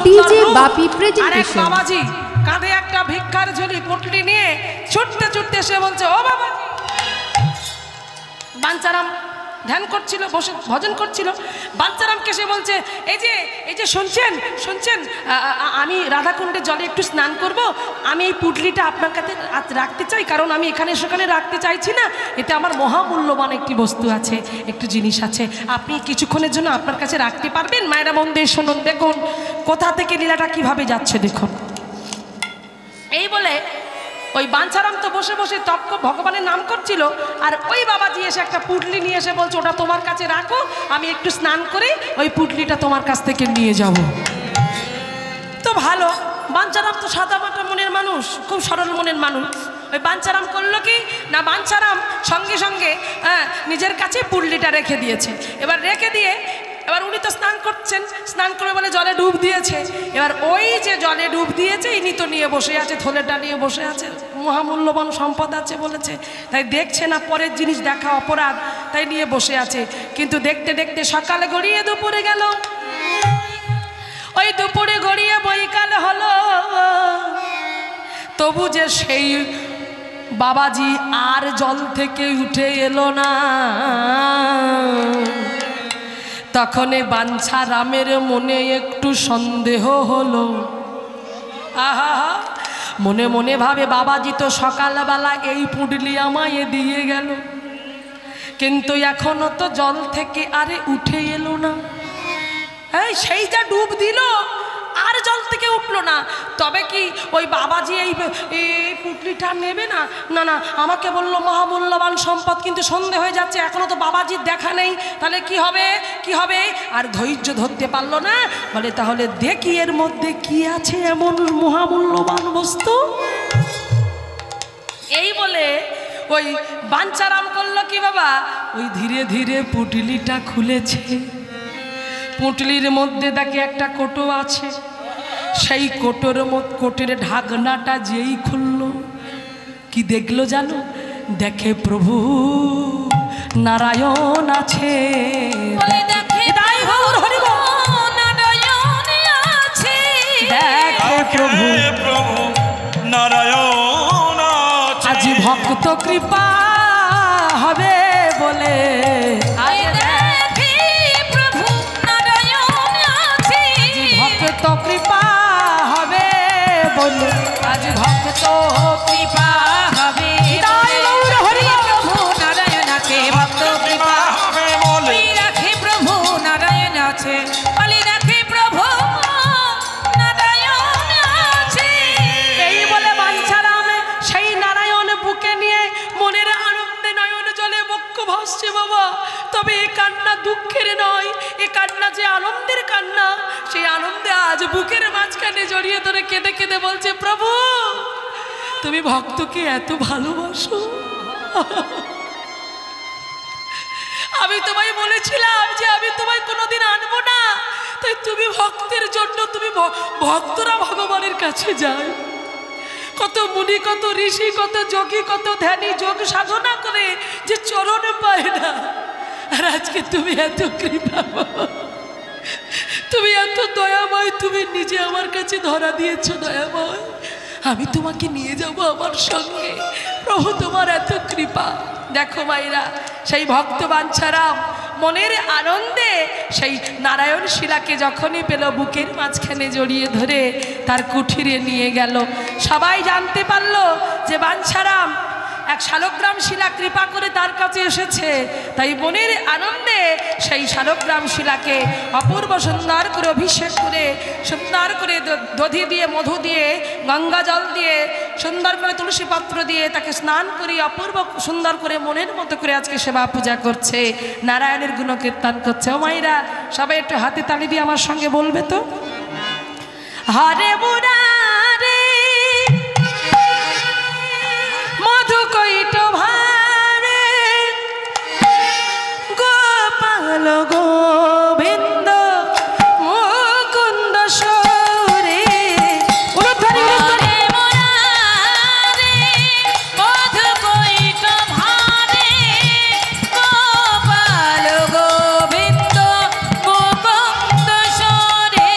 DJ বাপি presentation. বাবাজি কাঁধে একটা ভিক্ষার ঝুলি পুটলি নিয়ে ছুটতে ছুটতে এসে বলছে, ও বাবা। বাঞ্চারাম ধ্যান করছিল, বসে ভজন করছিল। বাঞ্চারামকে সে বলছে, এই যে শুনছেন শুনছেন, আমি রাধাকুণ্ডের জলে একটু স্নান করব, আমি এই পুটলিটা আপনার কাছে রাখতে চাই, কারণ আমি এখানে সেখানে রাখতে চাইছি না, এতে আমার মহামূল্যবান একটি বস্তু আছে, একটু জিনিস আছে, আপনি কিছুক্ষণের জন্য আপনার কাছে রাখতে পারবেন? মায়েরা মন দিয়ে শুনুন, দেখুন কোথা থেকে লীলাটা কিভাবে যাচ্ছে দেখুন। এই বলে ওই বাঞ্ছারাম তো বসে বসে তক্ক ভগবানের নাম করছিল, আর ওই বাবাজি এসে একটা পুটলি নিয়ে এসে বলছে, ওটা তোমার কাছে রাখো, আমি একটু স্নান করে ওই পুটলিটা তোমার কাছ থেকে নিয়ে যাব। তো ভালো, বাঞ্ছারাম তো সাদা মাটা মনের মানুষ, খুব সরল মনের মানুষ। ওই বাঞ্ছারাম করলো কি না, বাঞ্ছারাম সঙ্গে সঙ্গে নিজের কাছে পুটলিটা রেখে দিয়েছে। এবার রেখে দিয়ে এবার উনি তো স্নান করছেন, স্নান করে বলে জলে ডুব দিয়েছে। এবার ওই যে জলে ডুব দিয়েছে ইনি তো নিয়ে বসে আছে, থলেটা নিয়ে বসে আছে, মহামূল্যবান সম্পদ আছে বলেছে, তাই দেখছে না পরের জিনিস দেখা অপরাধ, তাই নিয়ে বসে আছে। কিন্তু দেখতে দেখতে সকালে গড়িয়ে দুপুরে গেল, ওই দুপুরে গড়িয়ে বৈকাল হলো, তবু যে সেই বাবাজি আর জল থেকে উঠে এলো না। তখন বাঞ্ছারামের মনে একটু সন্দেহ হলো। আহা, মনে মনে ভাবে, বাবাজি তো সকালবেলা এই পুটলি আমায় দিয়ে গেল, কিন্তু এখনো তো জল থেকে আরে উঠে এলো না। সেই যা ডুব দিল আর জল থেকে উঠলো না, তবে কি ওই বাবাজি এই পুটলিটা নেবে না? না না, আমাকে বললো মহামূল্যবান সম্পদ, কিন্তু সন্ধে হয়ে যাচ্ছে, এখনো তো বাবাজির দেখা নেই, তাহলে কি হবে কি হবে? আর ধৈর্য ধরতে পারলো না, বলে তাহলে দেখি এর মধ্যে কি আছে এমন মহামূল্যবান বস্তু। এই বলে ওই বাঞ্ছারাম করলো কি বাবা, ওই ধীরে ধীরে পুটলিটা খুলেছে। পুটলির মধ্যে দেখে একটা কোটো আছে, সেই কোটের ঢাকনাটা যেই খুললো, কি দেখলো জানো? দেখে প্রভু নারায়ণ আছে। দেখে প্রভু নারায়ণ আজ ভক্ত কৃপা হবে বলে, ভক্ত কৃপা হবে বলে, আজ ভক্ত কৃপা হবে, প্রভু নারায়ণ আছে, ভক্ত কৃপা হবে বলে, রাখে প্রভু নারায়ণ আছে, বলে রাখে প্রভু নারায়ণ আছে। এই বলে বাঞ্ছারাম সেই নারায়ণ বুকে নিয়ে মনের আনন্দে নয়ন জলে বক্ষ ভাসছে বাবা। তবে এই কান্না দুঃখের নয়, এ কান্না যে আনন্দের কান্না। সেই আনন্দে আজ বুকের মাঝখানে জড়িয়ে ধরে কেঁদে কেঁদে বলছে, প্রভু তুমি ভক্তকে এত ভালোবাসো। আমি তোমায় বলেছিলাম যে আমি তোমায় কোনোদিন আনবো না, তাই তুমি ভক্তের জন্য, তুমি ভক্তরা ভগবানের কাছে যায়, কত মুনি কত ঋষি কত যোগী কত ধ্যানী যোগ সাধনা করে যে চরণে পায় না, আর আজকে তুমি এত কৃপা, তুমি এত দয়াময়, তুমি নিজে আমার কাছে ধরা দিয়েছো দয়াময়, আমি তোমাকে নিয়ে যাব আমার সঙ্গে। প্রভু তোমার এত কৃপা। দেখো মাইরা, সেই ভক্ত বাঞ্ছারাম মনের আনন্দে সেই নারায়ণ শিলাকে যখনই পেল বুকের মাঝখানে জড়িয়ে ধরে তার কুঠিরে নিয়ে গেল। সবাই জানতে পারলো যে বাঞ্ছারাম এক শালগ্রাম শিলা কৃপা করে তার কাছে এসেছে, তাই মনের আনন্দে সেই শালগ্রাম শিলাকে অপূর্ব সুন্দর করে অভিষেক করে, সুন্দর করে দধি দিয়ে মধু দিয়ে গঙ্গা জল দিয়ে সুন্দর করে তুলসী পত্র দিয়ে তাকে স্নান করিয়ে অপূর্ব সুন্দর করে মনের মতো করে আজকে সেবা পূজা করছে, নারায়ণের গুণকীর্তন করছে। ও মাইরা, সবাই একটু হাতে তালি দিয়ে আমার সঙ্গে বলবে তো, হরে মুরারে মধু কৈট ভারে গোপাল গোবিন্দ মুকুন্দ সরে, মধু কৈট ভারে গোপাল গোবিন্দ মুকুন্দ সরে,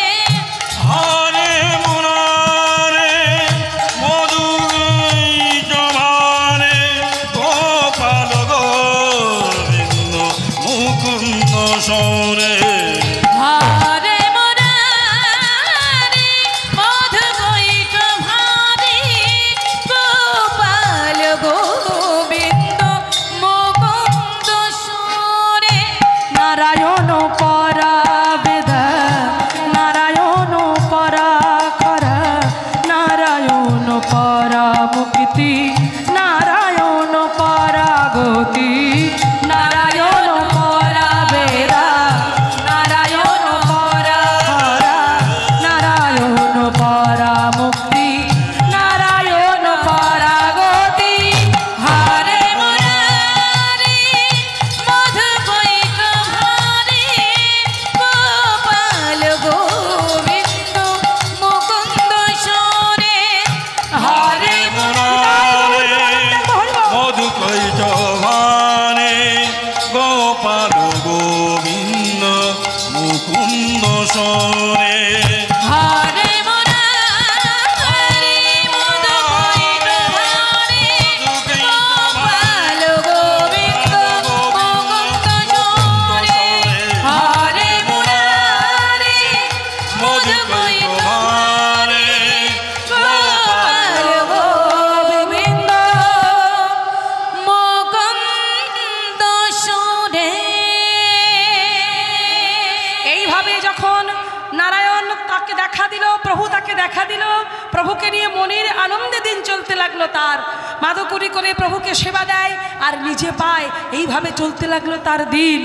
প্রভুকে নিয়ে মনের আনন্দে দিন চলতে লাগলো তার। মাদকুরি করে প্রভুকে সেবা দেয় আর নিজে পায়, এইভাবে চলতে লাগলো তার দিন।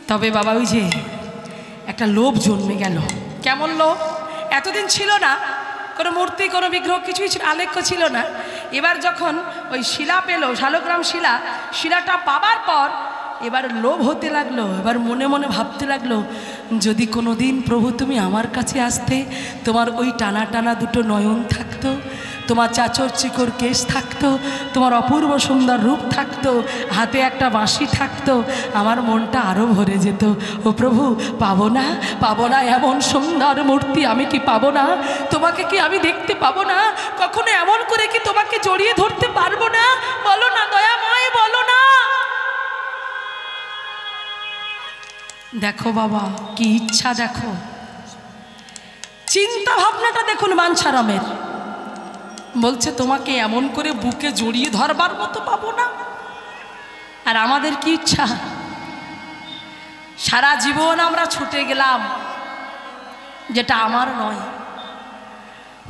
তবে বাবা ওই যে একটা লোভ জন্মে গেল। কেমন লোভ? এতদিন ছিল না কোনো মূর্তি, কোনো বিগ্রহ, কিছুই আলেখ্য ছিল না। এবার যখন ওই শিলা পেল, শালগ্রাম শিলা, শিলাটা পাবার পর এবার লোভ হতে লাগলো। এবার মনে মনে ভাবতে লাগলো, যদি কোনো দিন প্রভু তুমি আমার কাছে আসতে, তোমার ওই টানা টানা দুটো নয়ন থাকতো, তোমার চাচর চিকর কেশ থাকতো, তোমার অপূর্ব সুন্দর রূপ থাকতো, হাতে একটা বাঁশি থাকতো, আমার মনটা আরও ভরে যেত। ও প্রভু, পাবো না, পাবো না এমন সুন্দর মূর্তি? আমি কি পাবো না? তোমাকে কি আমি দেখতে পাবো না? কখনো এমন করে কি তোমাকে জড়িয়ে ধরতে পারবো না? বলো না দয়াময়, বলো না। দেখো বাবা কি ইচ্ছা, দেখো চিন্তা ভাবনাটা দেখুন বাঞ্ছারামের। বলছে তোমাকে এমন করে বুকে জড়িয়ে ধরবার মতো পাবো না। আর আমাদের কি ইচ্ছা, সারা জীবন আমরা ছুটে গেলাম যেটা আমার নয়।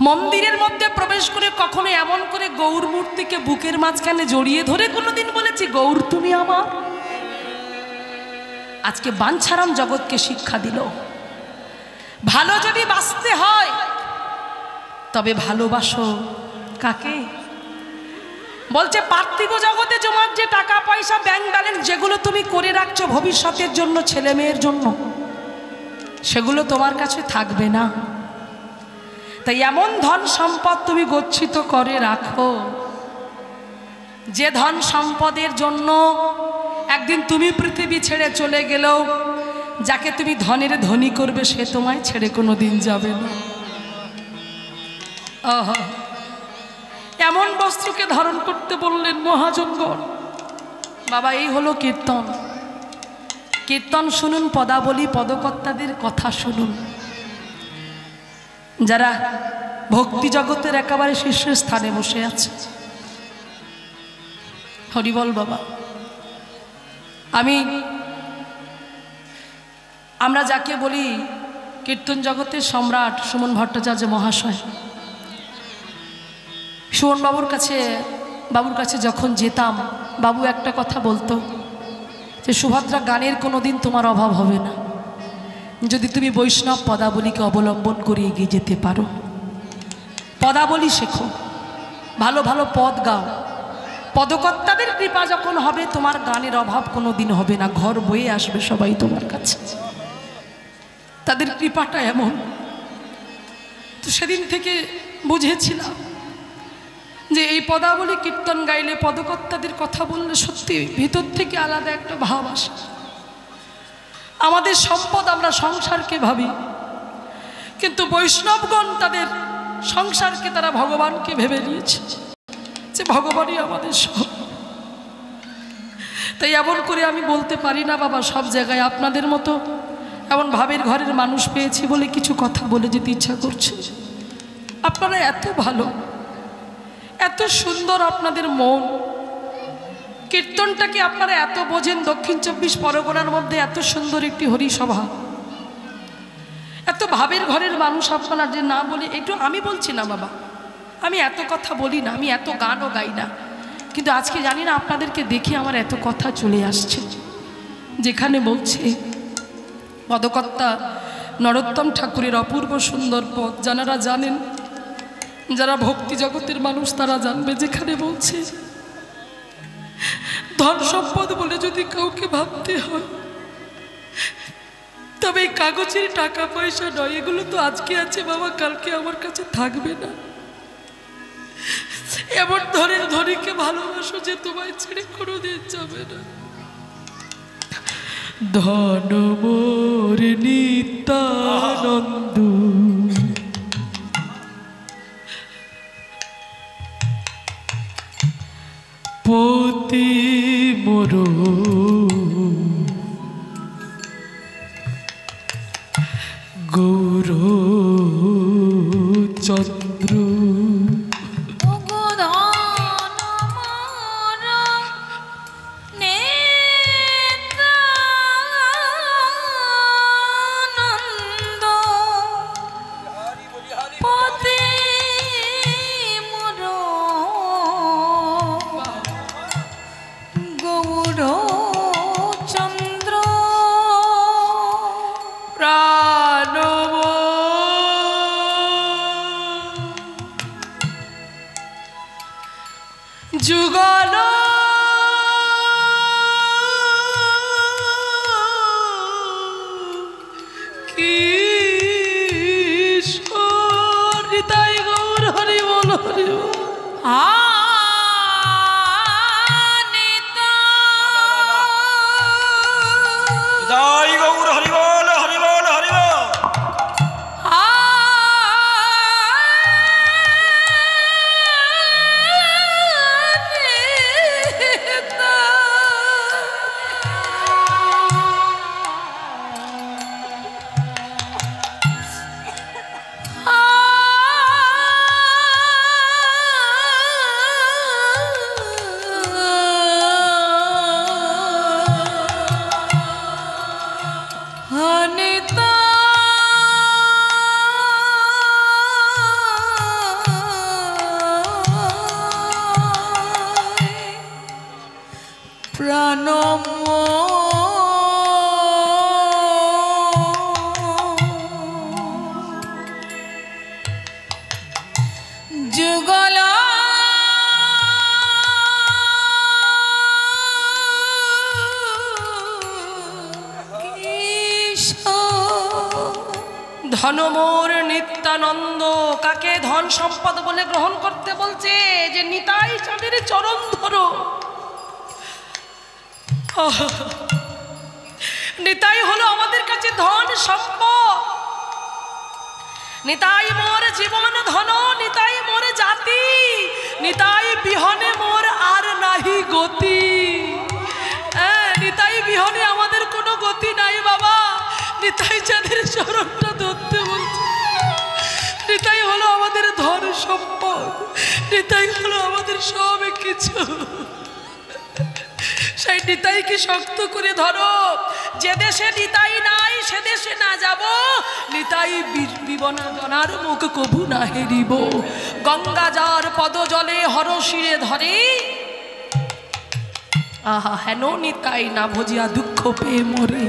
মন্দিরের মধ্যে প্রবেশ করে কখনো এমন করে গৌর মূর্তিকে বুকের মাঝখানে জড়িয়ে ধরে কোনোদিন বলেছি গৌর তুমি আমার? আজকে বাঞ্ছারাম জগৎকে শিক্ষা দিল, ভালো যদি বাঁচতে হয় তবে ভালোবাসো কাকে? বলছে পার্থিব জগতে তোমার যে টাকা পয়সা, ব্যাংক ব্যালেন্স যেগুলো তুমি করে রাখছো ভবিষ্যতের জন্য, ছেলে মেয়ের জন্য, সেগুলো তোমার কাছে থাকবে না। তাই এমন ধন সম্পদ তুমি গচ্ছিত করে রাখো, যে ধন সম্পদের জন্য একদিন তুমি পৃথিবী ছেড়ে চলে গেলেও যাকে তুমি ধনের ধনী করবে সে তোমায় ছেড়ে কোনো দিন যাবে না। এমন বস্ত্রকে ধারণ করতে বললেন মহাজনগণ। বাবা এই হলো কীর্তন। কীর্তন শুনুন, পদাবলী পদকর্তাদের কথা শুনুন, যারা ভক্তি জগতের একেবারে শীর্ষস্থানে বসে আছে। হরিবল বাবা। আমরা যাকে বলি কীর্তন জগতের সম্রাট সুমন ভট্টাচার্য মহাশয়, সুমন বাবুর কাছে যখন যেতাম, বাবু একটা কথা বলতো যে সুভদ্রা, গানের কোনো দিন তোমার অভাব হবে না যদি তুমি বৈষ্ণব পদাবলীকে অবলম্বন করে এগিয়ে যেতে পারো। পদাবলী শেখো, ভালো ভালো পদ গাও, পদকর্তাদের কৃপা যখন হবে তোমার গানের অভাব কোনো দিন হবে না, ঘর বয়ে আসবে সবাই তোমার কাছে। তাদের কৃপাটা এমন। তো সেদিন থেকে বুঝেছিলাম যে এই পদাবলী কীর্তন গাইলে, পদকর্তাদের কথা বললে সত্যি ভিতর থেকে আলাদা একটা ভাব আসে। আমাদের সম্পদ আমরা সংসারকে ভাবি, কিন্তু বৈষ্ণবগণ তাদের সংসারকে তারা ভগবানকে ভেবে নিয়েছে, যে ভগবানই আমাদের সব। তাই এমন করে আমি বলতে পারি না বাবা সব জায়গায় আপনাদের মতো এমন ভাবের ঘরের মানুষ পেয়েছি বলে কিছু কথা বলে যেতে ইচ্ছা করছে। আপনারা এত ভালো, এত সুন্দর আপনাদের মন, কীর্তনটাকে আপনারা এত বোঝেন। দক্ষিণ 24 পরগনার মধ্যে এত সুন্দর একটি হরিসভা, এত ভাবের ঘরের মানুষ আপনারা, যে না বলি একটু আমি বলছি না বাবা, আমি এত কথা বলি না, আমি এত গানও গাই না, কিন্তু আজকে জানি না আপনাদেরকে দেখে আমার এত কথা চলে আসছে। যেখানে বলছে পদকর্তা নরোত্তম ঠাকুরের অপূর্ব সুন্দর পদ, যারা জানেন, যারা ভক্তি জগতের মানুষ তারা জানবে, যেখানে বলছে ধন সম্পদ বলে যদি কাউকে ভাবতে হয় তবে এই কাগজের টাকা পয়সা নয়, এগুলো তো আজকে আছে বাবা, কালকে আমার কাছে থাকবে না। এমন ধরনের ধনীকে ভালোবাসো যে তোমায় ছেড়ে কোনোদিন যাবে না। ধন মোর নিত্যানন্দ, পতি মোর গৌর চন্দ্র। যুগল কিশোর নিতাই গৌর হরি বল হরি বল। ধনমোর নিত্যানন্দ কাকে ধন সম্পদ বলে গ্রহণ করতে বলছে? যে নিতাই চাঁদের চরণ ধরো। নিতাই হলো আমাদের কাছে ধন সম্পদ। নিতাই মোর জীবন ধন, নিতাই মোর জাতি, নিতাই বিহনে মোর আর নাহি গতি। নিতাই বিহনে আমাদের কোনো গতি নাই বাবা। নিতাই চাঁদের চরণটা ধরতে বলছে। নিতাই হলো আমাদের ধন সম্পদ, নিতাই হলো আমাদের সব কিছু। সেই নিতাইকে শক্ত করে ধরো। যে দেশে নিতাই নাই সে দেশে না যাব, নিতাই বিবনা জনার মুখ কভু না হেরিব। গঙ্গা যার পদ জলে হরশিরে ধরে, আহা হেন নিতাই না ভজিয়া দুঃখ পেয়ে মরে।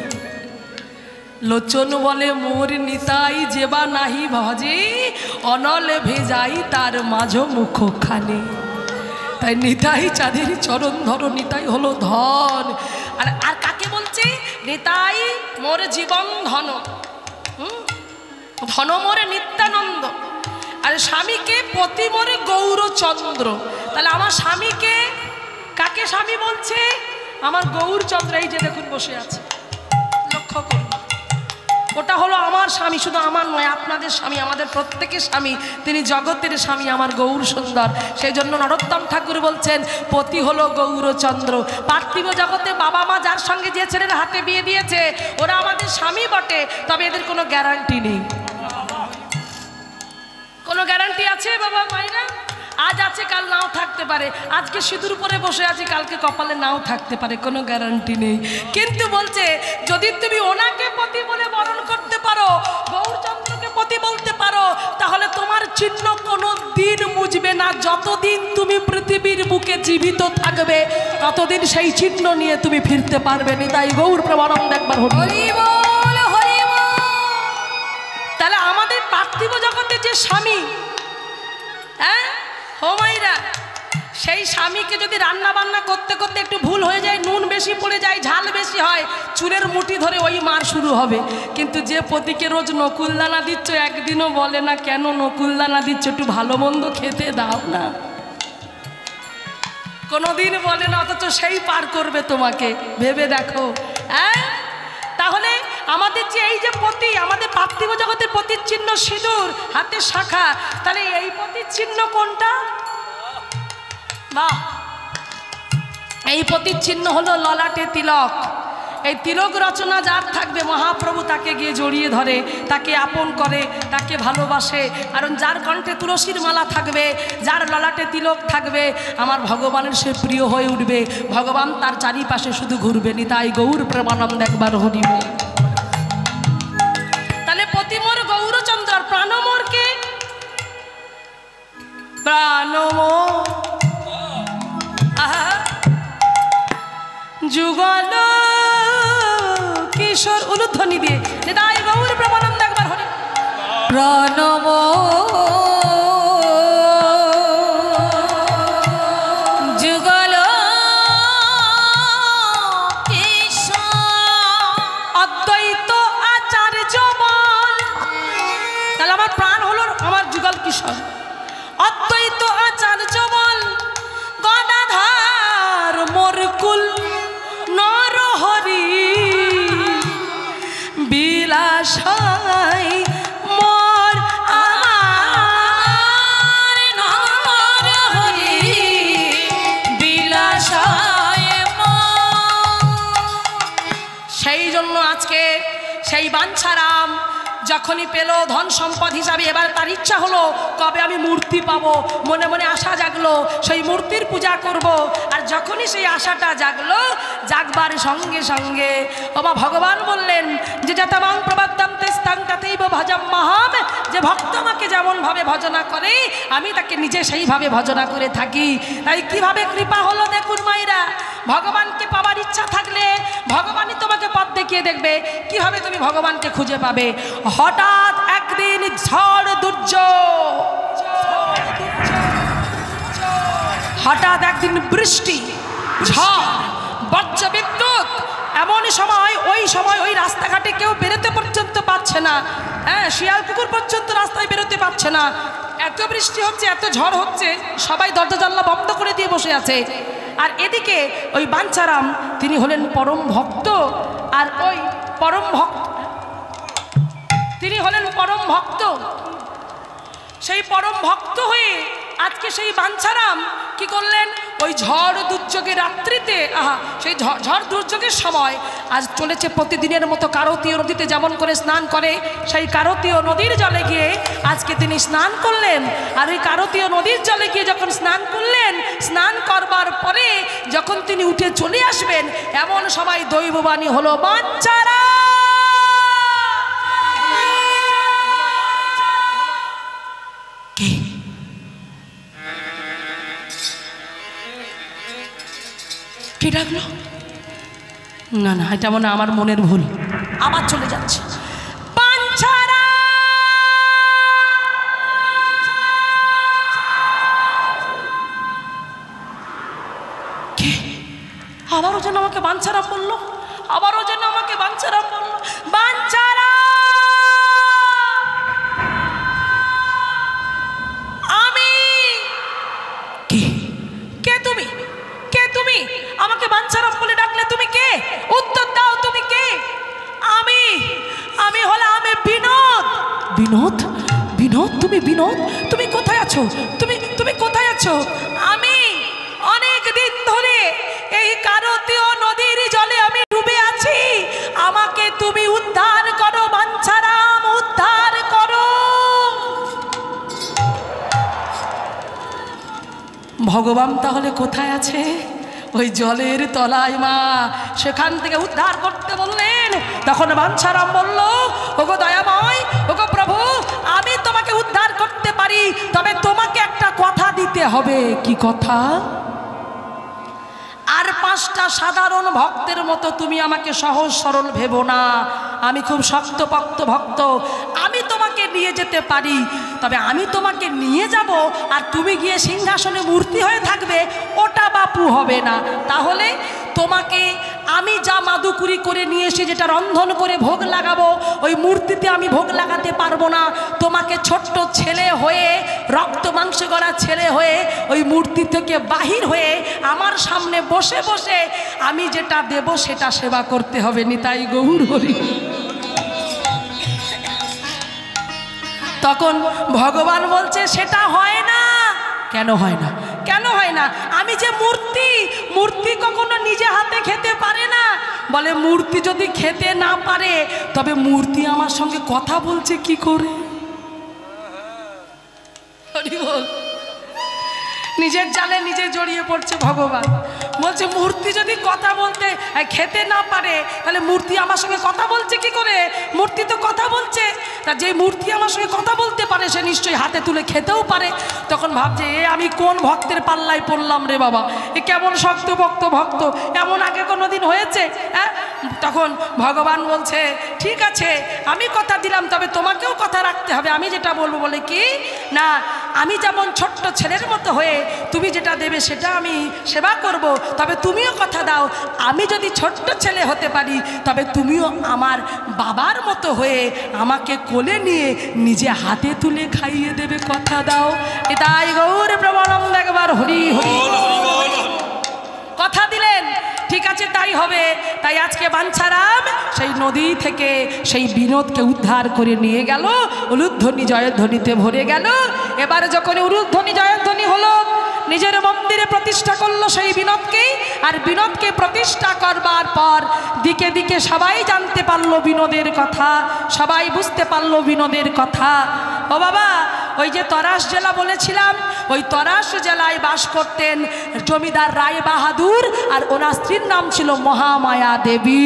লোচন বলে মোর নিতাই যেবা নাহি ভজে, অনলে ভেজাই তার মাঝ মুখখানে। তাই নিতাই চাঁদের চরণ ধরো। নিতাই হলো ধন। আর কাকে বলছে? নিতাই মোর জীবন ধন, ধন মোরে নিত্যানন্দ। আর স্বামীকে পতি মোরে গৌরচন্দ্র। তাহলে আমার স্বামীকে কাকে স্বামী বলছে? আমার গৌরচন্দ্র। এই যে দেখুন বসে আছে, লক্ষ্য করুন। ওটা হলো আমার স্বামী, শুধু আমার নয়, আপনাদের স্বামী, আমাদের প্রত্যেকের স্বামী। তিনি জগতের স্বামী, আমার গৌর সুন্দর। সেই জন্য নরোত্তম ঠাকুর বলছেন পতি হলো গৌরচন্দ্র। পার্থিব জগতে বাবা মা যার সঙ্গে যে ছেলের হাতে বিয়ে দিয়েছে ওরা আমাদের স্বামী বটে, তবে এদের কোনো গ্যারান্টি নেই। কোনো গ্যারান্টি আছে বাবা মায়েরা? আজ আছে কাল নাও থাকতে পারে। আজকে সিঁদুর পরে বসে আছি, কালকে কপালে নাও থাকতে পারে, কোনো গ্যারান্টি নেই। কিন্তু বলছে যদি তুমি ওনাকে পতি বলে বরণ করতে পারো, গৌরচন্দ্রকে পতি বলতে পারো, তাহলে তোমার চিহ্ন কোনো দিন মুছবে না। যতদিন তুমি পৃথিবীর বুকে জীবিত থাকবে ততদিন সেই চিহ্ন নিয়ে তুমি ফিরতে পারবে না। তাই গৌর প্রেমানন্দ একবার হরি বল হরি বল। তাহলে আমাদের পার্থিব জগতে যে স্বামী, হ্যাঁ ও মাইরা, সেই স্বামীকে যদি রান্না বান্না করতে করতে একটু ভুল হয়ে যায়, নুন বেশি পড়ে যায়, ঝাল বেশি হয়, চুলের মুঠি ধরে ওই মার শুরু হবে। কিন্তু যে পতিকে রোজ নকুলদানা দিচ্ছ, একদিনও বলে না কেন নকুলদানা দিচ্ছ, একটু ভালো মন্দ খেতে দাও না, কোনোদিন বলে না। অথচ সেই পার করবে তোমাকে, ভেবে দেখো। হ্যাঁ, তাহলে আমাদের যে এই যে পতি, আমাদের পার্থিব জগতের পতির চিহ্ন সিঁদুর, হাতের শাখা, তাহলে এই পতির চিহ্ন কোনটা? বাহ, এই পতির চিহ্ন হলো ললাটে তিলক। এই তিলক রচনা যার থাকবে মহাপ্রভু তাকে গিয়ে জড়িয়ে ধরে, তাকে আপন করে, তাকে ভালোবাসে। কারণ যার কণ্ঠে তুলসীর মালা থাকবে, যার ললাটে তিলক থাকবে, আমার ভগবানের সে প্রিয় হয়ে উঠবে। ভগবান তার চারিপাশে শুধু ঘুরবে। নিতাই গৌর প্রেমানন্দ একবার হরিবে। তাহলে প্রতিমোর গৌরচন্দ্র, প্রাণমোর কে? প্রাণমোর যুগল কিশোর, উলুধ্বনি দিয়ে নিতাই গৌর প্রেমানন্দ একবার হরি। প্রণমো যুগল অদ্বৈত আচার্য বল। তাহলে আমার প্রাণ হলো আমার যুগল কিশোর, অদ্বৈত আচার্য বল। গদাধার মোরকুল নরহরি বিলাসাই মোর আমার নরহরি বিলাসায় মোর। সেই জন্য আজকে সেই বাঞ্ছারাম যখনই পেল ধন সম্পদ হিসাবে, এবার তার ইচ্ছা হলো কবে আমি মূর্তি পাবো। মনে মনে আশা জাগলো সেই মূর্তির পূজা করব। আর যখনই সেই আশাটা জাগলো, জাগবার সঙ্গে সঙ্গে ওমা ভগবান বললেন যে যতমাং প্রবাদ্যম তেস্তাং তথৈব ভজম মহাম, যে ভক্ত আমাকে যেমনভাবে ভজনা করে আমি তাকে নিজে সেইভাবে ভজনা করে থাকি। তাই কিভাবে কৃপা হলো দেখুন মায়েরা। ভগবানকে পাওয়ার ইচ্ছা থাকলে ভগবানই তোমাকে পথ দেখিয়ে দেখবে কিভাবে তুমি ভগবানকে খুঁজে পাবে। হঠাৎ একদিন ঝড় দুর্যোগ, হঠাৎ একদিন বৃষ্টি, ঝড়, বজ্র বিদ্যুৎ, এমন সময় ওই রাস্তাঘাটে কেউ বেরোতে পর্যন্ত পারছে না। হ্যাঁ, শিয়াল কুকুর পর্যন্ত রাস্তায় বেরোতে পারছে না। এত বৃষ্টি হচ্ছে, এত ঝড় হচ্ছে, সবাই দরজা জানলা বন্ধ করে দিয়ে বসে আছে। আর এদিকে ওই বাঞ্ছারাম তিনি হলেন পরম ভক্ত। আর ওই পরম ভক্ত তিনি হলেন পরম ভক্ত। সেই পরম ভক্ত হয়ে আজকে সেই বাঞ্ছারাম কি করলেন, ওই ঝড় দুর্যোগের রাত্রিতে, সেই ঝড় দুর্যোগের সময় আজ চলেছে প্রতিদিনের মতো কারতীয় নদীতে যেমন করে স্নান করে, সেই কারতীয় নদীর জলে গিয়ে আজকে তিনি স্নান করলেন। আর ওই কারতীয় নদীর জলে গিয়ে যখন স্নান করলেন, স্নান করবার পরে যখন তিনি উঠে চলে আসবেন, এমন সময় দৈববাণী হলো, বাঞ্ছারাম কে ডাকলো? না না, এটা মনে আমার মনের ভুল, আবার চলে যাচ্ছে। কে? আবারও যেন আমাকে বাঞ্ছারাম বললো, আবারও যেন আমাকে বাঞ্ছারাম বললো, বাঞ্ছারাম আমি। কে? কে তুমি? কে তুমি? আমাকে বাঞ্ছারাম বলে ডাকলে তুমি কে? উত্তর দাও, তুমি কে? আমি হলাম বিনোদ। বিনোদ? বিনোদ? তুমি বিনোদ? তুমি কোথায় আছো? তুমি কোথায় আছো? আমি অনেক দিন ধরে এই কারতীয় নদীর জলে আমি ডুবে আছি। আমাকে তুমি উদ্ধার করো বাঞ্ছারাম, উদ্ধার করো। ভগবান তাহলে কোথায় আছে? ওই জলের তলায় মা, সেখান থেকে উদ্ধার করতে বললেন। তখন বাঞ্ছারাম বলল, ওগো দয়াময়, ওগো প্রভু, আমি তোমাকে উদ্ধার করতে পারি, তবে তোমাকে একটা কথা দিতে হবে। কি কথা? আর 5টা সাধারণ ভক্তের মতো তুমি আমাকে সহজ সরল ভেবো না। আমি খুব শক্তপোক্ত ভক্ত, আমি তোমাকে নিয়ে যেতে পারি, তবে আমি তোমাকে নিয়ে যাব আর তুমি গিয়ে সিংহাসনে মূর্তি হয়ে থাকবে, ওটা বাপু হবে না। তাহলে তোমাকে আমি যা মাদুকুরি করে নিয়ে এসে যেটা রন্ধন করে ভোগ লাগাবো, ওই মূর্তিতে আমি ভোগ লাগাতে পারবো না। তোমাকে ছোট্ট ছেলে হয়ে, রক্ত মাংস গড়া ছেলে হয়ে ওই মূর্তি থেকে বাহির হয়ে আমার সামনে বসে বসে আমি যেটা দেব সেটা সেবা করতে হবে। নিতাই গৌর হরি। তখন ভগবান বলছে, সেটা হয় না। কেন হয় না? কেন কেন হয় না? আমি যে মূর্তি, মূর্তি কখনো নিজে হাতে খেতে পারে না। বলে মূর্তি যদি খেতে না পারে তবে মূর্তি আমার সঙ্গে কথা বলছে কি করে? বল, নিজের জালে নিজে জড়িয়ে পড়ছে ভগবান। বলছে মূর্তি যদি কথা বলতে খেতে না পারে তাহলে মূর্তি আমার সঙ্গে কথা বলছে কি করে? মূর্তি তো কথা বলছে। তা যে মূর্তি আমার সঙ্গে কথা বলতে পারে সে নিশ্চয়ই হাতে তুলে খেতেও পারে। তখন ভাবছে এ আমি কোন ভক্তের পাল্লায় পড়লাম রে বাবা, এ কেমন শক্ত ভক্ত ভক্ত, এমন আগে কোনো দিন হয়েছে? হ্যাঁ, তখন ভগবান বলছে ঠিক আছে আমি কথা দিলাম, তবে তোমাকেও কথা রাখতে হবে। আমি যেটা বলবো, বলে কি না, আমি যেমন ছোট্ট ছেলের মতো হয়ে তুমি যেটা দেবে সেটা আমি সেবা করব, তবে তুমিও কথা দাও আমি যদি ছোট্ট ছেলে হতে পারি তবে তুমিও আমার বাবার মতো হয়ে আমাকে কোলে নিয়ে নিজে হাতে তুলে খাইয়ে দেবে, কথা দাও। এটাই গৌর প্রেমানন্দ একবার হরি হরি কথা দিলেন। ঠিক আছে তাই হবে। তাই আজকে বাঞ্ছারাম সেই নদী থেকে সেই বিনোদকে উদ্ধার করে নিয়ে গেল, উলুধ্বনি জয়ধ্বনিতে ভরে গেল। এবারে যখন উলুধ্বনি জয়ধ্বনি হলো, নিজের মন্দিরে প্রতিষ্ঠা করলো সেই বিনোদকে। আর বিনোদকে প্রতিষ্ঠা করবার পর দিকে দিকে সবাই জানতে পারলো বিনোদের কথা, সবাই বুঝতে পারলো বিনোদের কথা। ও বাবা, ওই যে তরাস জেলা বলেছিলাম, ওই তরাস জেলায় বাস করতেন জমিদার রায় বাহাদুর, আর ওনার স্ত্রীর নাম ছিল মহামায়া দেবী।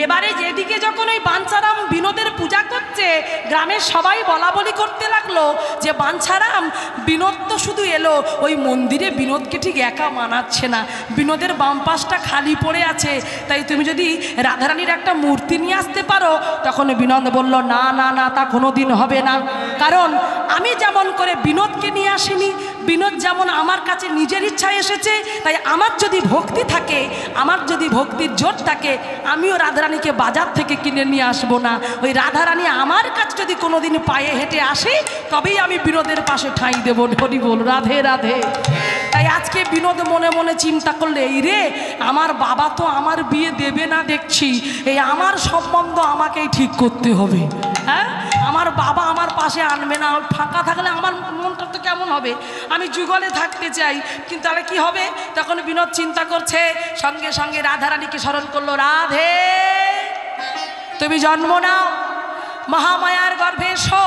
এবারে যেদিকে যখন ওই বাঞ্ছারাম বিনোদের পূজা করছে, গ্রামের সবাই বলা বলি করতে লাগলো যে বাঞ্ছারাম বিনোদ তো শুধু এলো, ওই মন্দিরে বিনোদকে ঠিক একা মানাচ্ছে না, বিনোদের বাম পাশটা খালি পড়ে আছে, তাই তুমি যদি রাধারানীর একটা মূর্তি নিয়ে আসতে পারো। তখন বিনোদ বলল না না না, তা কোনো দিন হবে না, কারণ আমি যেমন করে বিনোদকে নিয়ে আসিনি, বিনোদ যেমন আমার কাছে নিজের ইচ্ছায় এসেছে, তাই আমার যদি ভক্তি থাকে, আমার যদি ভক্তির জোর থাকে, আমিও রাধারানীকে বাজার থেকে কিনে নিয়ে আসবো না। ওই রাধারানী আমার কাছে যদি কোনোদিন পায়ে হেঁটে আসে তবেই আমি বিনোদের পাশে ঠাঁই দেবো। হরি বল, রাধে রাধে। তাই আজকে বিনোদ মনে মনে চিন্তা করলে, এই রে আমার বাবা তো আমার বিয়ে দেবে না দেখছি, এই আমার সম্বন্ধ আমাকেই ঠিক করতে হবে। হ্যাঁ, আমার বাবা আমার পাশে আনবে না, ফাঁকা থাকলে আমার মনটা তো কেমন হবে, আমি যুগলে থাকতে চাই, কিন্তু তাহলে কি হবে? তখন বিনোদ চিন্তা করছে, সঙ্গে সঙ্গে রাধারানীকে স্মরণ করলো, রাধে তুমি জন্ম নাও, মহামায়ার গর্ভে এসো,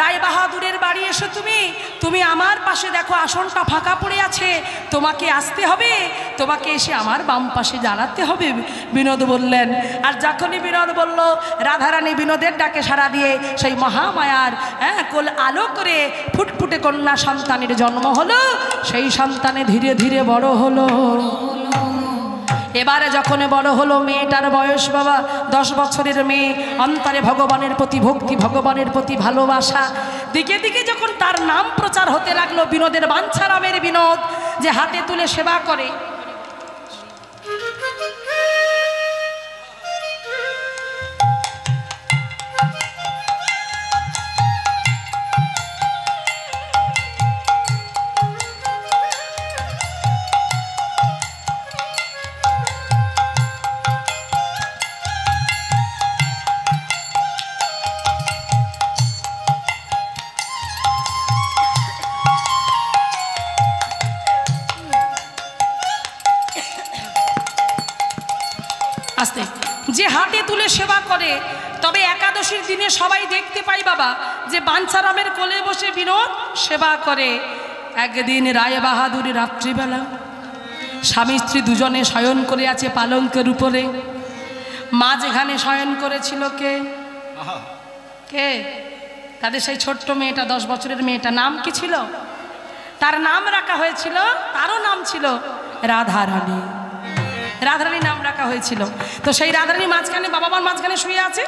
রায় বাহাদুরের বাড়ি এসো, তুমি আমার পাশে দেখো আসনটা ফাঁকা পড়ে আছে, তোমাকে আসতে হবে, তোমাকে এসে আমার বাম পাশে দাঁড়াতে হবে। বিনোদ বললেন। আর যখনই বিনোদ বলল, রাধারানী বিনোদের ডাকে সাড়া দিয়ে সেই মহামায়ার কোল আলো করে ফুটফুটে কন্যা সন্তানের জন্ম হলো। সেই সন্তানে ধীরে ধীরে বড় হলো। এবারে যখন বড় হলো, মেয়েটার বয়স বাবা 10 বছরের মেয়ে, অন্তরে ভগবানের প্রতি ভক্তি, ভগবানের প্রতি ভালোবাসা। দিকে দিকে যখন তার নাম প্রচার হতে লাগলো, বিনোদের বাঞ্ছারামের বিনোদ, যে হাতে তুলে সেবা করে। আস্তে, যে হাতে তুলে সেবা করে, তবে একাদশীর দিনে সবাই দেখতে পাই বাবা যে বাঞ্ছারামের কোলে বসে বিনোদ সেবা করে। একদিন রায় বাহাদুর রাত্রিবেলা স্বামী স্ত্রী দুজনে শয়ন করে আছে পালঙ্কের উপরে। মাঝখানে শয়ন করেছিল কে? কে? তাদের সেই ছোট্ট মেয়েটা, 10 বছরের মেয়েটা। নাম কি ছিল? তার নাম রাখা হয়েছিল, তারও নাম ছিল রাধারানী। রাধারানী নাম রাখা হয়েছিল। তো সেই রাধারানী মাঝখানে, বাবা মার মাঝখানে শুয়ে আছে।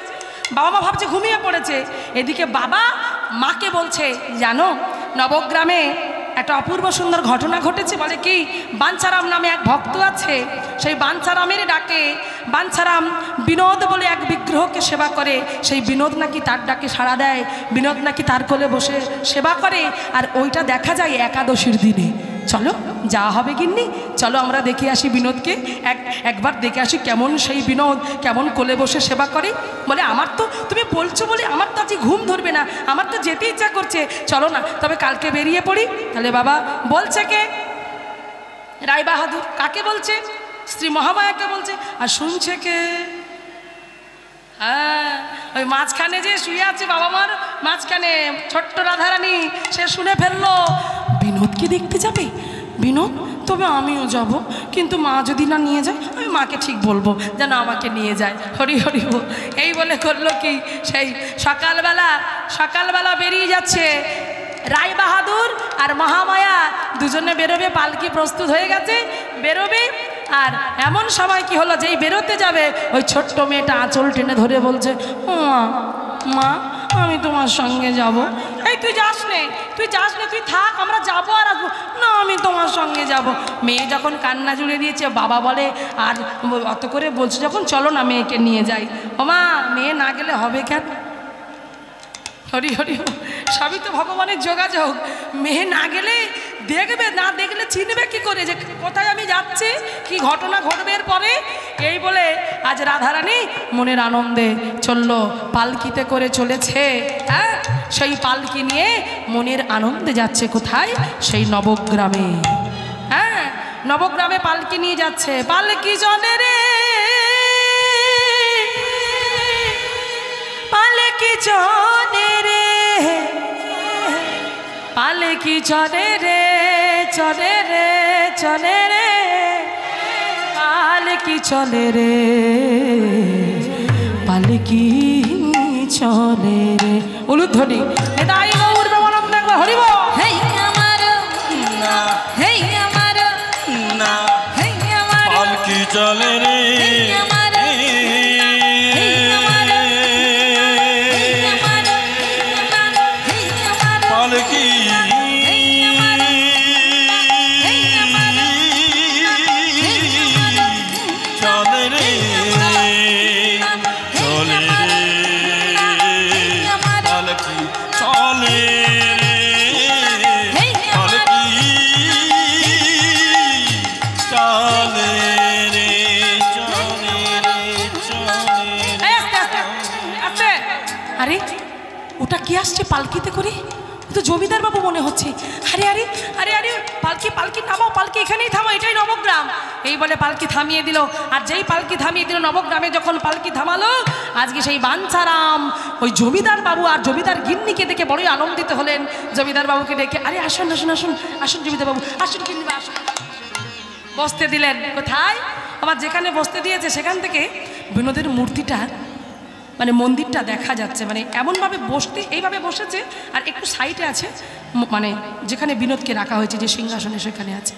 বাবা মা ভাবছে ঘুমিয়ে পড়েছে। এদিকে বাবা মাকে বলছে, জানো নবগ্রামে একটা অপূর্ব সুন্দর ঘটনা ঘটেছে। বলে কি, বাঞ্ছারাম নামে এক ভক্ত আছে, সেই বাঞ্ছারামের ডাকে বাঞ্ছারাম বিনোদ বলে এক বিগ্রহকে সেবা করে। সেই বিনোদ নাকি তার ডাকে সাড়া দেয়, বিনোদ নাকি তার কোলে বসে সেবা করে। আর ওইটা দেখা যায় একাদশীর দিনে। চলো যা হবে গিন্নি, চলো আমরা দেখে আসি বিনোদকে, একবার দেখে আসি কেমন সেই বিনোদ, কেমন কোলে বসে সেবা করে। বলে আমার তো তুমি বলছো বলে আমার তো আজকে ঘুম ধরবে না, আমার তো যেতে ইচ্ছা করছে, চলো না তবে কালকে বেরিয়ে পড়ি। তাহলে বাবা বলছে কে? রায়বাহাদুর। কাকে বলছে? স্ত্রী মহামায়াকে বলছে। আর শুনছে কে? হ্যাঁ, ওই মাঝখানে যে শুয়ে আছে বাবা মার মাঝখানে ছোট্ট রাধারানী, সে শুনে ফেললো বিনোদকে দেখতে যাবে। বিনোদ, তবে আমিও যাব, কিন্তু মা যদি না নিয়ে যায় আমি মাকে ঠিক বলবো যেন আমাকে নিয়ে যায়। হরি হরি বল। এই বলে করলো কি, সেই সকালবেলা বেরিয়ে যাচ্ছে রায়বাহাদুর আর মহামায়া, দুজনে বেরোবে, পালকি প্রস্তুত হয়ে গেছে, বেরোবে। আর এমন সময় কি হলো, যেই বেরোতে যাবে ওই ছোট্ট মেয়েটা আঁচল টেনে ধরে বলছে, মা মা আমি তোমার সঙ্গে যাব। এই তুই যাস নে, তুই থাক, আমরা যাবো আর আসবো না, আমি তোমার সঙ্গে যাব। মেয়ে যখন কান্না জুড়ে দিয়েছে, বাবা বলে আর অত করে বলছে যখন, চলো না মেয়েকে নিয়ে যাই। ও মা, মেয়ে না গেলে হবে কেন? হরি হরি, সবই তো ভগবানের যোগাযোগ। মেয়ে না গেলে দেখবে, না দেখলে চিনবে কি করে যে কোথায় আমি যাচ্ছি, কি ঘটনা ঘটবে এরপরে। এই বলে আজ রাধারানী মনের আনন্দে চললো, পালকিতে করে চলেছে। হ্যাঁ, সেই পালকি নিয়ে মনের আনন্দে যাচ্ছে কোথায়? সেই নবগ্রামে। হ্যাঁ, নবগ্রামে পালকি নিয়ে যাচ্ছে। পালকি চলে রে, পালকি চলে রে, পালকি চলে রে, চলে রে, চলে রে, পালকি চলে রে, পালকি চলে রে। উলুধ্বনি এটাই গৌর প্রেমানন্দ, একবার হরিব। হেই আমার না, হেই আমার না, হেই আমার পালকি চলে রে, পালকি চলে রে, চলে রে, পালকি চলে রে, পালকি চলে রে, চলে রে, চলে। আস্তে। আরে ওটা কি আসছে পালকিতে করে? তো জমিদার বাবু মনে হচ্ছে। আরে আরে আরে আরে, পালকি নামাও, পালকি এখানেই থামো, এটাই নবগ্রাম। এই বলে পালকি থামিয়ে দিল। আর যেই পালকি থামিয়ে দিল, নবগ্রামে যখন পালকি থামালো, আজকে সেই বাঞ্ছারাম ওই জমিদার বাবু আর জমিদার গিন্নিকে দেখে বড়ই আনন্দিত হলেন। জমিদার বাবুকে ডেকে, আরে আসুন আসুন আসুন আসুন জমিদার বাবু, আসুন গিন্নি আসুন। বসতে দিলেন। কোথায়? আবার যেখানে বসতে দিয়েছে সেখান থেকে বিনোদের মূর্তিটা, মানে মন্দিরটা দেখা যাচ্ছে। মানে এমনভাবে বসতে, এইভাবে বসেছে, আর একটু সাইডে আছে, মানে যেখানে বিনোদকে রাখা হয়েছে যে সিংহাসনে, সেখানে আছে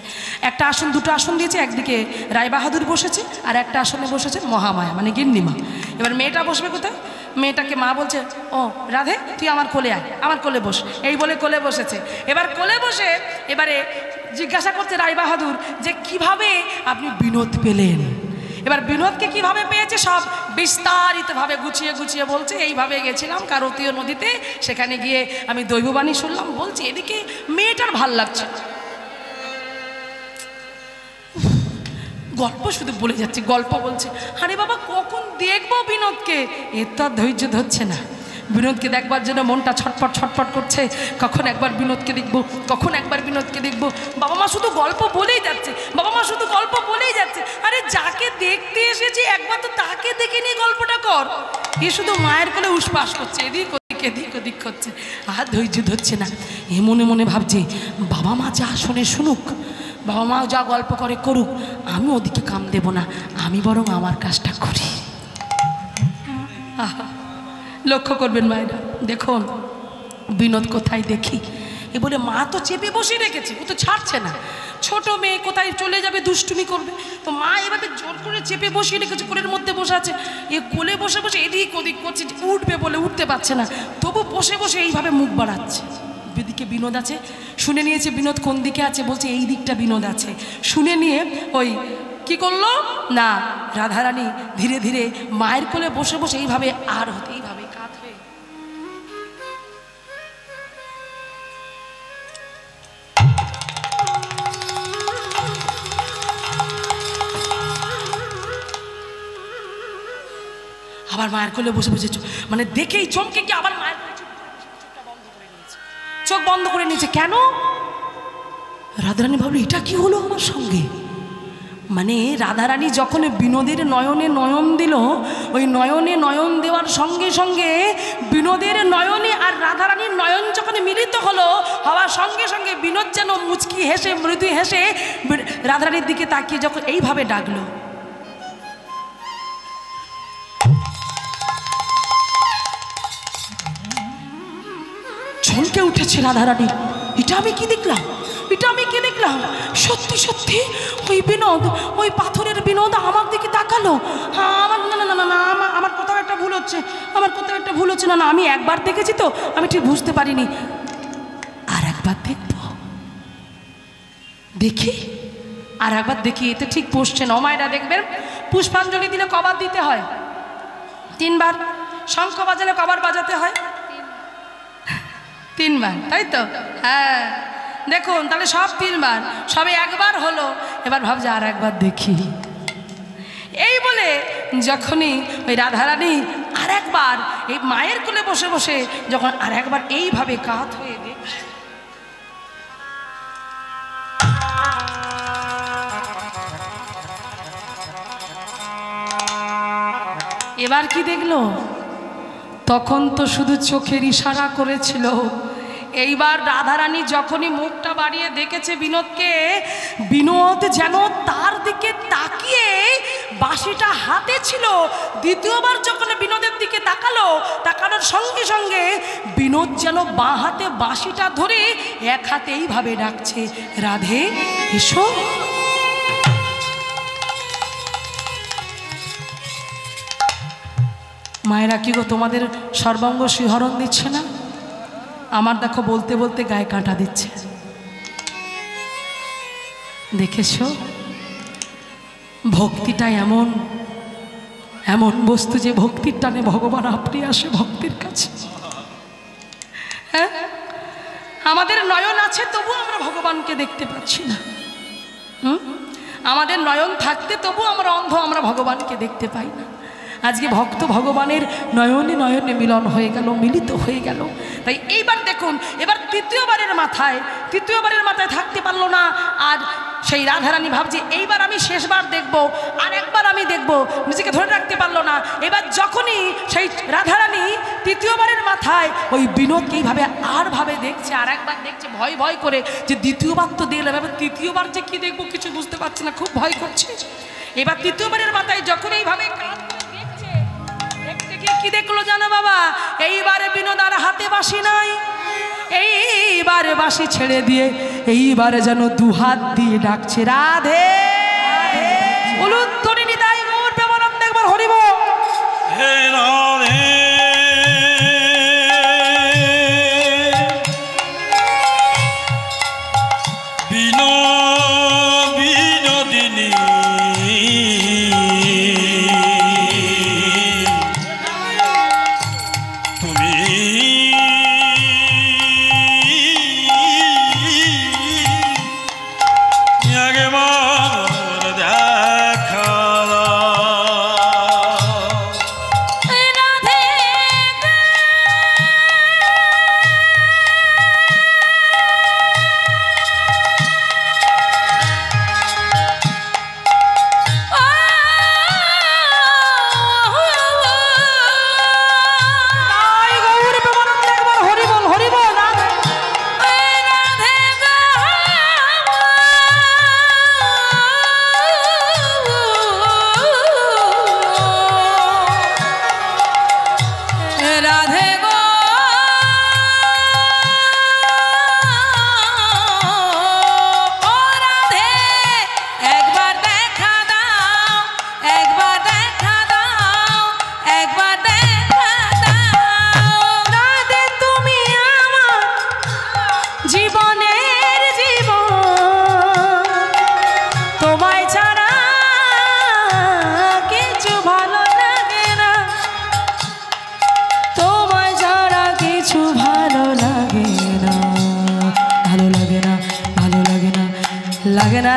একটা আসন, দুটো আসন দিয়েছে। একদিকে রায়বাহাদুর বসেছে, আর একটা আসনে বসেছে মহামায়া, মানে গিন্নিমা। এবার মেয়েটা বসবে কোথায়? মেয়েটাকে মা বলছে, ও রাধে তুই আমার কোলে আয়, আমার কোলে বস। এই বলে কোলে বসেছে। এবার কোলে বসে এবারে জিজ্ঞাসা করছে রায়বাহাদুর যে কিভাবে আপনি বিনোদ পেলেন। এবার বিনোদকে কিভাবে পেয়েছে সব বিস্তারিতভাবে গুছিয়ে গুছিয়ে বলছে। এইভাবে গেছিলাম কারতীয় নদীতে, সেখানে গিয়ে আমি দৈববাণী শুনলাম। বলছি এদিকে মেয়েটার ভাল লাগছে, গল্প শুধু বলে যাচ্ছে, গল্প বলছে। আরে বাবা কখন দেখবো বিনোদকে, এর তো আর ধৈর্য ধরছে না। বিনোদকে দেখবার জন্য মনটা ছটফট ছটফট করছে। কখন একবার বিনোদকে দেখবো, কখন একবার বিনোদকে দেখবো। বাবা মা শুধু গল্প বলেই যাচ্ছে, বাবা মা শুধু গল্প বলেই যাচ্ছে। আরে যাকে দেখতে এসেছি একবার তো তাকে দেখে নিয়ে গল্পটা কর। এ শুধু মায়ের কোলে উসপাস করছে, এদিক ওদিক এদিক ওদিক করছে, আর ধৈর্য ধরছে না। এ মনে মনে ভাবছে বাবা মা যা শোনে শুনুক, বাবা মাও যা গল্প করে করুক, আমি ওদিকে কাম দেব না, আমি বরং আমার কাজটা করি। লক্ষ্য করবেন মায়েরা, দেখুন বিনোদ কোথায় দেখি। এ বলে মা তো চেপে বসে রেখেছে, ও তো ছাড়ছে না। ছোট মেয়ে কোথায় চলে যাবে, দুষ্টুমি করবে, তো মা এভাবে জোর করে চেপে বসিয়ে রেখেছে, কোলের মধ্যে বসে আছে। এ কোলে বসে বসে এদিক ওদিক করছে, উঠবে বলে উঠতে পারছে না, তবু বসে বসে এইভাবে মুখ বাড়াচ্ছে। এদিকে বিনোদ আছে, শুনে নিয়েছে বিনোদ কোন দিকে আছে, বলছে এই দিকটা বিনোদ আছে। শুনে নিয়ে ওই কি করলো না, রাধারানী ধীরে ধীরে মায়ের কোলে বসে বসে এইভাবে আর হতে, এইভাবে কাত হয়ে আবার মায়ের কোলে বসে বসে মানে দেখেই চমকে গিয়ে আবার মায়ের চোখ বন্ধ করে নিয়েছে। কেন? রাধারানী ভাবলো এটা কি হলো আমার সঙ্গে। মানে রাধারানী যখন বিনোদের নয়নে নয়ন দিল, ওই নয়নে নয়ন দেওয়ার সঙ্গে সঙ্গে বিনোদের নয়নে আর রাধারানীর নয়ন যখন মিলিত হলো, হওয়ার সঙ্গে সঙ্গে বিনোদ যেন মুচকি হেসে মৃদু হেসে রাধারানীর দিকে তাকিয়ে যখন এইভাবে ডাকলো, চমকে উঠেছে রাধারানী। এটা আমি কি দেখলাম, এটা আমি কি দেখলাম? সত্যি সত্যি ওই বিনোদ, ওই পাথরের বিনোদ আমার দিকে তাকালো। আমার না না না না আমার কোথাও একটা ভুল হচ্ছে, আমার কোথাও একটা ভুল হচ্ছে। না না আমি একবার দেখেছি তো, আমি ঠিক বুঝতে পারিনি। আর একবার দেখব, দেখি আর একবার দেখি। এতে ঠিক বসছে না। মায়েরা দেখবেন পুষ্পাঞ্জলি দিলে কবার দিতে হয়? 3 বার। শঙ্খ বাজালে কবার বাজাতে হয়? 3 বার, তাই তো? হ্যাঁ দেখুন, তাহলে সব 3 বার, সবে একবার হলো। এবার ভাবছে আর একবার দেখি। এই বলে যখনই ওই রাধারানী আর একবার এই মায়ের কোলে বসে বসে যখন আর একবার এইভাবে কাত হয়ে দেখছে, এবার কি দেখলো? তখন তো শুধু চোখের ইশারা করেছিল। এইবার রাধারানী যখনই মুখটা বাড়িয়ে দেখেছে বিনোদকে, বিনোদ যেন তার দিকে তাকিয়ে বাঁশিটা হাতে ছিল। দ্বিতীয়বার যখন বিনোদের দিকে তাকালো, তাকানোর সঙ্গে সঙ্গে বিনোদ যেন বাঁ হাতে বাঁশিটা ধরে এক হাতে এইভাবে ডাকছে, রাধে এসো। মায়েরা কি গো তোমাদের সর্বাঙ্গ শিহরণ দিচ্ছে না? আমার দেখো বলতে বলতে গায়ে কাঁটা দিচ্ছে। দেখেছো ভক্তিটা এমন এমন বস্তু যে ভক্তির টানে ভগবান আপনি আসে ভক্তির কাছে। হ্যাঁ, আমাদের নয়ন আছে তবু আমরা ভগবানকে দেখতে পাচ্ছি না। আমাদের নয়ন থাকতে তবু আমরা অন্ধ, আমরা ভগবানকে দেখতে পাই না। আজকে ভক্ত ভগবানের নয়নে নয়নে মিলন হয়ে গেল, মিলিত হয়ে গেল। তাই এইবার দেখুন, এবার তৃতীয়বারের মাথায় থাকতে পারলো না। আর সেই রাধারানী ভাবছে এইবার আমি শেষবার দেখব, আর একবার আমি দেখব, নিজেকে ধরে রাখতে পারলো না। এবার যখনই সেই রাধারানী তৃতীয়বারের মাথায় ওই বিনোদকে এইভাবে আর ভাবে দেখছে, আর একবার দেখছে ভয় ভয় করে, যে দ্বিতীয়বার তো দেখলাম, এবার তৃতীয়বার যে কি দেখবো কিছু বুঝতে পারছি না, খুব ভয় করছে। এবার তৃতীয়বারের মাথায় যখন এইভাবে কি দেখলো জানো বাবা? এইবারে বিনোদ আর হাতে বাঁশি নাই, এইবারে বাঁশি ছেড়ে দিয়ে এইবারে যেন 2 হাত দিয়ে ডাকছে, রাধে উলুধ্বনি নিতাই গৌর প্রেমানন্দ। একবার হরিব হে রাধে বিনোদিনী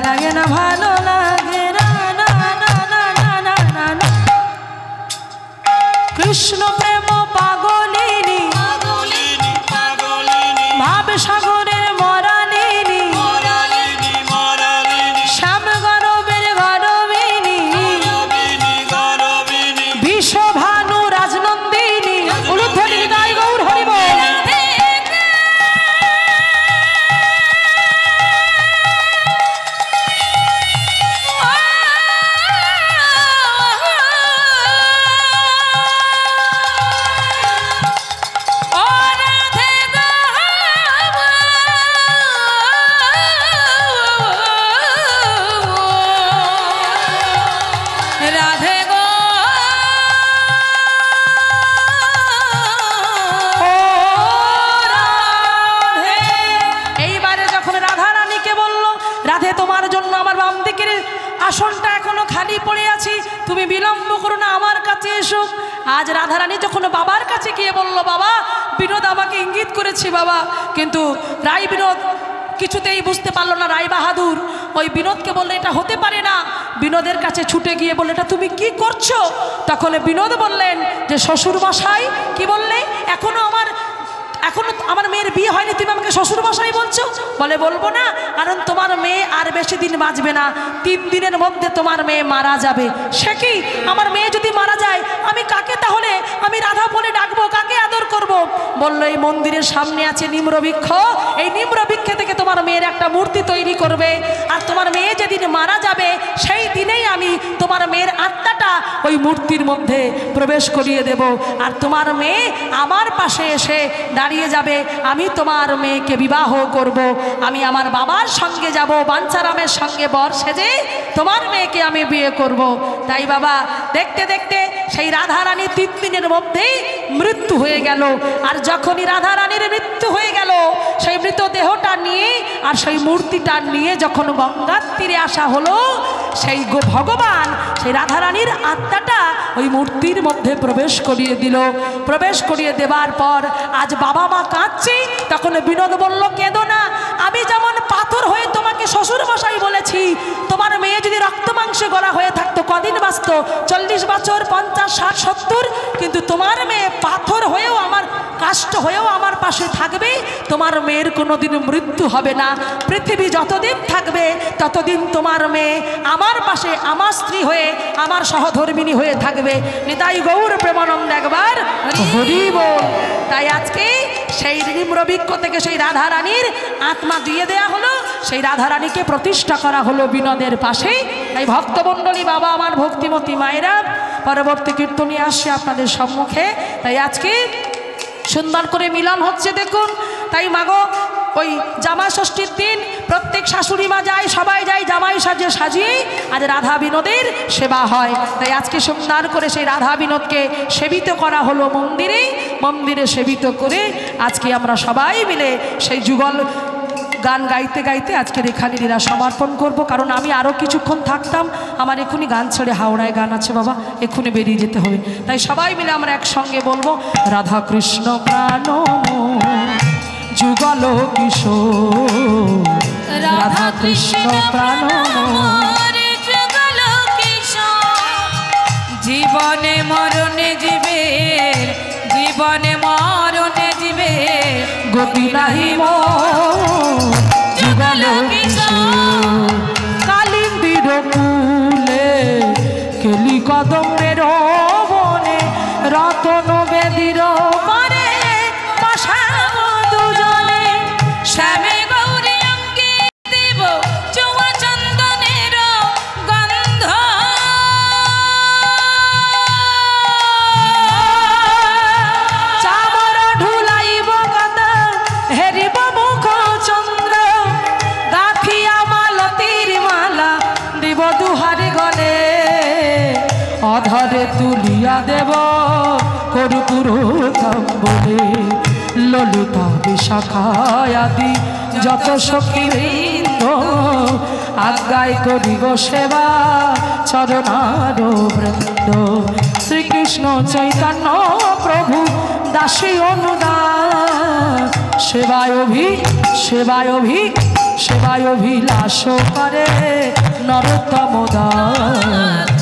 লাগে না ভালো লাগে না, না না না না না না। কৃষ্ণ প্রেম পাগলিনী পাগলিনী পাগলিনী ভাব সাগরের মরালিনী মরালিনী মরালিনী শ্যাম গরবের গরবিনী গরবিনী গরবিনী বিশ্বভানু রাজনন্দিনী উলুধ্বনি গাই গৌর হরি বল। রাধে গো এইবারে যখন রাধা রানীকে বলল, রাধে তোমার জন্য আমার বাম দিকের আসনটা এখনো খালি পড়ে আছি, তুমি বিলম্ব করো না, আমার কাছে এসো। আজ রাধা রানী যখন বাবার কাছে গিয়ে বলল, বাবা বিনোদ আমাকে ইঙ্গিত করেছি বাবা, কিন্তু রায় বিনোদ কিছুতেই বুঝতে পারলো না। রায় বাহাদুর ওই বিনোদকে বললে এটা হতে পারে না। বিনোদের কাছে ছুটে গিয়ে বললে এটা তুমি কি করছো? তখন বিনোদ বললেন যে শ্বশুর মশাই, কি বললে? এখনো আমার মেয়ের বিয়ে হয়নি, তুমি আমাকে শ্বশুর মশাই বলছো? বলে বলবো না, কারণ তোমার মেয়ে আর বেশি দিন বাঁচবে না, 3 দিনের মধ্যে তোমার মেয়ে মারা যাবে। সে কি, আমার মেয়ে যদি মারা যায় আমি কাকে তাহলে আমি রাধা বলে ডাকবো, কাকে আদর করব? বললো এই মন্দিরের সামনে আছে নিম্রবৃক্ষ, এই নিম্রবৃক্ষে থেকে তোমার মেয়ের একটা মূর্তি তৈরি করবে, আর তোমার মেয়ে যেদিন মারা যাবে সেই দিনেই আমি তোমার মেয়ের আত্মাটা ওই মূর্তির মধ্যে প্রবেশ করিয়ে দেব, আর তোমার মেয়ে আমার পাশে এসে দাঁড়িয়ে যাবে, আমি তোমার মেয়েকে বিবাহ করব, আমি আমার বাবার সঙ্গে যাব, বাঞ্ছারামের সঙ্গে বর সেজে তোমার মেয়েকে আমি বিয়ে করব। তাই বাবা দেখতে দেখতে সেই রাধারানী 3 দিনের মধ্যেই মৃত্যু হয়ে গেল। আর যখনই রাধারানীর মৃত্যু হয়ে গেল, সেই মৃতদেহটা নিয়ে আর সেই মূর্তিটা নিয়ে যখন গঙ্গার তীরে আসা হলো, সেই ভগবান সেই রাধারানীর আত্মাটা ওই মূর্তির মধ্যে প্রবেশ করিয়ে দিল। প্রবেশ করিয়ে দেবার পর আজ বাবা মা কাঁদছে। তখন বিনোদ বলল, কেঁদো না, আমি যেমন পাথর হয়ে তোমাকে শ্বশুর মশাই বলেছি, তোমার মেয়ে যদি রক্ত মাংসে গড়া হয়ে থাকতো কদিন বাঁচত? 40 বছর, 50, 60, 70, কিন্তু তোমার মেয়ে পাথর হয়েও আমার কাষ্ট হয়েও আমার পাশে থাকবে, তোমার মেয়ের কোনোদিন মৃত্যু হবে না। পৃথিবী যতদিন থাকবে ততদিন তোমার মেয়ে আমার পাশে আমার স্ত্রী হয়ে আমার সহধর্মিণী হয়ে থাকবে। নিতাই গৌর প্রেমানন্দ একবার হরি বল। তাই আজকে সেই নিম্রবৃক্ষ থেকে সেই রাধারানীর আত্মা দিয়ে দেয়া হলো, সেই রাধারানীকে প্রতিষ্ঠা করা হলো বিনোদের পাশে। তাই ভক্তমণ্ডলী, বাবা আমার ভক্তিমতী মায়েরা, পরবর্তী কীর্তনী আসছে আপনাদের সম্মুখে। তাই আজকে সুন্দর করে মিলন হচ্ছে দেখুন। তাই মাগো ওই জামা ষষ্ঠীর দিন প্রত্যেক শাশুড়ি মা যায়, সবাই যায় জামাই সাজে সাজিয়ে, আজ রাধা বিনোদের সেবা হয়। তাই আজকে সুন্দর করে সেই রাধা বিনোদকে সেবিত করা হলো মন্দিরে। মন্দিরে সেবিত করে আজকে আমরা সবাই মিলে সেই যুগল গান গাইতে গাইতে আজকের এখানে লীলা সমর্পণ করব। কারণ আমি আরও কিছুক্ষণ থাকতাম, আমার এক্ষুনি গান ছেড়ে হাওড়ায় গান আছে বাবা, এক্ষুনি বেরিয়ে যেতে হবে। তাই সবাই মিলে আমরা একসঙ্গে বলবো, রাধা কৃষ্ণ প্রাণ যুগল কিশোর, রাধা কৃষ্ণ প্রাণ যুগল কিশোর, জীবনে মরণে জীবে, জীবনে মরণে জীবে, গতি নাহি যুগল কিশোর, কালিন্দির কুলে কেলি কদমের বনে, রতন বেদির পরে বসাবো দুজনে, শ্যামে গৌরী অঙ্গে দেব চুয়া চন্দনের গন্ধ, চামর ঢুলাইব কথা হেরিব মুখ চন্দ্র, গাথিয়া মালতীর মালা দিব দুহারি গলে, অধরে তুলিয়া দেব কর্পূর কাম্বলে, ললিতা বিশাখায় আদি যত সখীবৃন্দ, আজ্ঞায় করিব সেবা চরণার বৃন্দ, শ্রীকৃষ্ণ চৈতন্য প্রভু দাসী অনুদান, সেবায় অভিলাষ করে নরোত্তম দাস।